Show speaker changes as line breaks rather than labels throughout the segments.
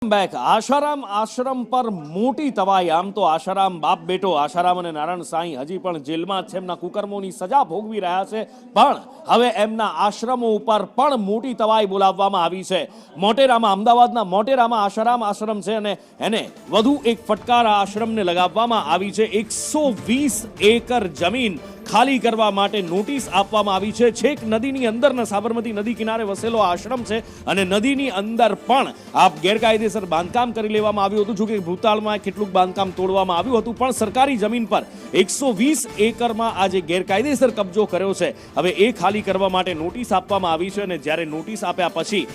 Welcome back. Asharam આશ્રમ પર મોટી તવાઈ। આમ તો આશારામ બાપ બેટો આશારામ અને નારાયણ સાંઈ હજી પણ જેલમાં છે, એમના કુકર્મોની સજા ભોગવી રહ્યા છે, પણ હવે એમના આશ્રમો ઉપર પણ મોટી તવાઈ બોલાવવામાં આવી છે। મોટેરામાં, અમદાવાદના મોટેરામાં આશારામ આશ્રમ છે અને એને વધુ એક ફટકાર આ આશ્રમને લગાવવામાં આવી છે। 120 એકર જમીન ખાલી કરવા માટે નોટિસ આપવામાં આવી છે। છેક નદીની અંદરના સાબરમતી નદી કિનારે વસેલો આશ્રમ છે અને નદીની અંદર પણ આ ગેરકાયદેસર બાંધકામ કરી લેવામાં આવ્યું હતું। જો કે ભૂતાળમાં કેટલુંક બાંધકામ તોડવામાં આવ્યું હતું, પણ સરકારી જમીન પર 120 એકરમાં આ જે ગેરકાયદેસર કબજો કર્યો છે, હવે એ ખાલી કરવા માટે નોટિસ આપવામાં આવી છે। અને જ્યારે નોટિસ આપ્યા પછી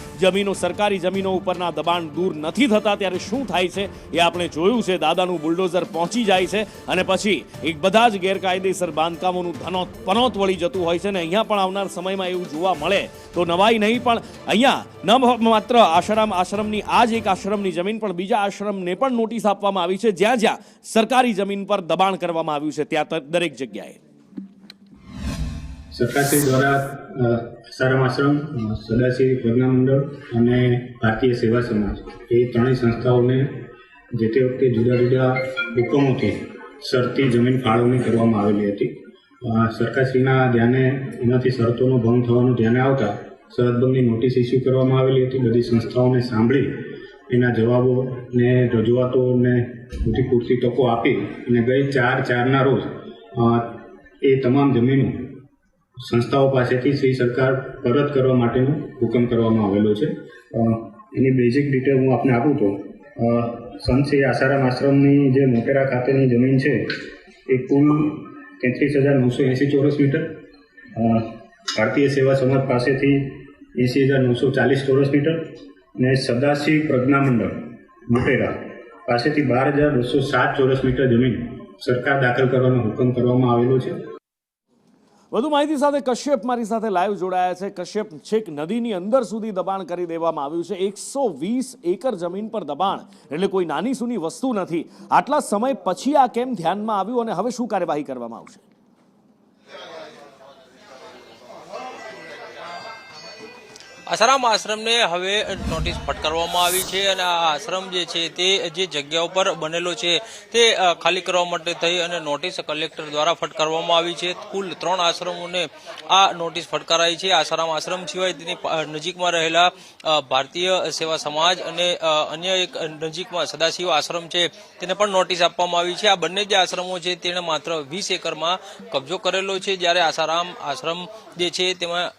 સરકારી જમીનો ઉપરના દબાણ દૂર નથી થતા ત્યારે શું થાય છે એ આપણે જોયું છે। દાદાનું બુલડોઝર પહોંચી જાય છે અને પછી એક બધા જ ગેરકાયદેસર બાંધકામો પનોત વળી જતું હોય છે। ને અહીંયા પણ આવનાર સમયમાં એવું જોવા મળે તો નવાઈ નહીં, પણ અહીંયા ન માત્ર આશારામ આશ્રમની આ જ એક આશ્રમની જમીન, પણ બીજા આશ્રમને પણ નોટિસ આપવામાં આવી છે। જ્યાં જ્યાં સરકારી જમીન પર દબાણ કરવામાં આવ્યું છે ત્યાં દરેક જગ્યાએ
સરકારશ્રી દ્વારા આશારામ આશ્રમ, સદાશિવ પ્રજ્ઞા મંડળ અને ભારતીય સેવા સમાજ એ ત્રણેય સંસ્થાઓને જે તે વખતે જુદા જુદા હુકમોથી શરતી જમીન ફાળવણી કરવામાં આવેલી હતી। સરકારશ્રીના ધ્યાને એનાથી શરતોનો ભંગ થવાનું ધ્યાને આવતા શરતભંગની નોટિસ ઇસ્યુ કરવામાં આવેલી હતી। બધી સંસ્થાઓને સાંભળી એના જવાબો ને રજૂઆતોને બધી પૂરતી તકો આપી અને ગઈ 4/4ના રોજ એ તમામ જમીનો સંસ્થાઓ પાસેથી શ્રી સરકાર પરત કરવા માટેનો હુકમ કરવામાં આવેલો છે। એની બેઝિક ડિટેલ હું આપને આપું તો સંત શ્રી આશારામ આશ્રમની જે મોટેરા ખાતેની જમીન છે એ કુલ 33,980 ચોરસ મીટર, ભારતીય સેવા સમાજ પાસેથી 80,940 ચોરસ મીટર અને સદાશિવ પ્રજ્ઞા મંડળ મોટેરા પાસેથી 12,207 ચોરસ મીટર જમીન સરકાર દાખલ કરવાનો હુકમ કરવામાં આવેલો છે।
વધુ માહિતી સાથે કશ્યપ મારી સાથે લાઈવ જોડાયા છે। કશ્યપ, છેક નદીની અંદર સુધી દબાણ કરી દેવામાં આવ્યું છે। 120 એકર જમીન પર દબાણ એટલે કોઈ નાની સૂની વસ્તુ નથી। આટલા સમય પછી આ કેમ ધ્યાનમાં આવ્યું અને હવે શું કાર્યવાહી કરવામાં આવશે?
આશારામ આશ્રમને હવે નોટિસ ફટકારવામાં આવી છે અને આ આશ્રમ જે છે તે જે જગ્યા ઉપર બનેલો છે તે ખાલી કરવા માટે થઈ અને નોટિસ કલેક્ટર દ્વારા ફટકારવામાં આવી છે। કુલ 3 આશ્રમોને આ નોટિસ ફટકારાઈ છે। આશારામ આશ્રમ સિવાય તેની નજીકમાં રહેલા ભારતીય સેવા સમાજ અને અન્ય એક નજીકમાં સદાશિવ આશ્રમ છે તેને પણ નોટિસ આપવામાં આવી છે। આ બંને જે આશ્રમો છે તેણે માત્ર 20 એકરમાં કબજો કરેલો છે, જ્યારે આશારામ આશ્રમ જે છે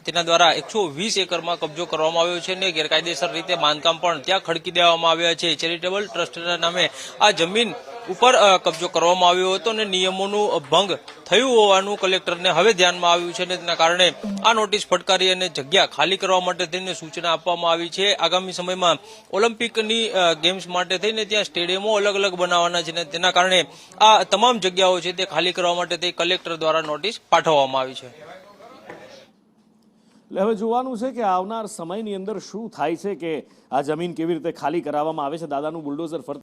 તેના દ્વારા 120 એકરમાં કબજો કરવામાં આવ્યો છે અને ગેરકાયદેસર રીતે બાંધકામ પણ ત્યાં ખડકી દેવામાં આવ્યા છે। ચેરિટેબલ ટ્રસ્ટના નામે આ જમીન ઉપર કબજો કરવામાં આવ્યો હતો અને નિયમોનું ભંગ થયું હોવાનું કલેક્ટરને હવે ધ્યાનમાં આવ્યું છે અને તેના કારણે આ નોટિસ ફટકારી અને જગ્યા ખાલી કરવા માટે તેને સૂચના આપવામાં આવી છે। આગામી સમયમાં ઓલિમ્પિકની ગેમ્સ માટે થઈને ત્યાં સ્ટેડિયમો અલગ અલગ બનાવવાના છે અને તેના કારણે આ તમામ જગ્યાઓ છે તે ખાલી કરવા માટે તે કલેક્ટર દ્વારા નોટિસ પાઠવવામાં આવી છે।
એટલે હવે જોવાનું છે કે આવનાર સમયની અંદર શું થાય છે, કે આ જમીન કેવી રીતે ખાલી કરાવવામાં આવે છે। દાદાનું બુલડોઝર ફરતું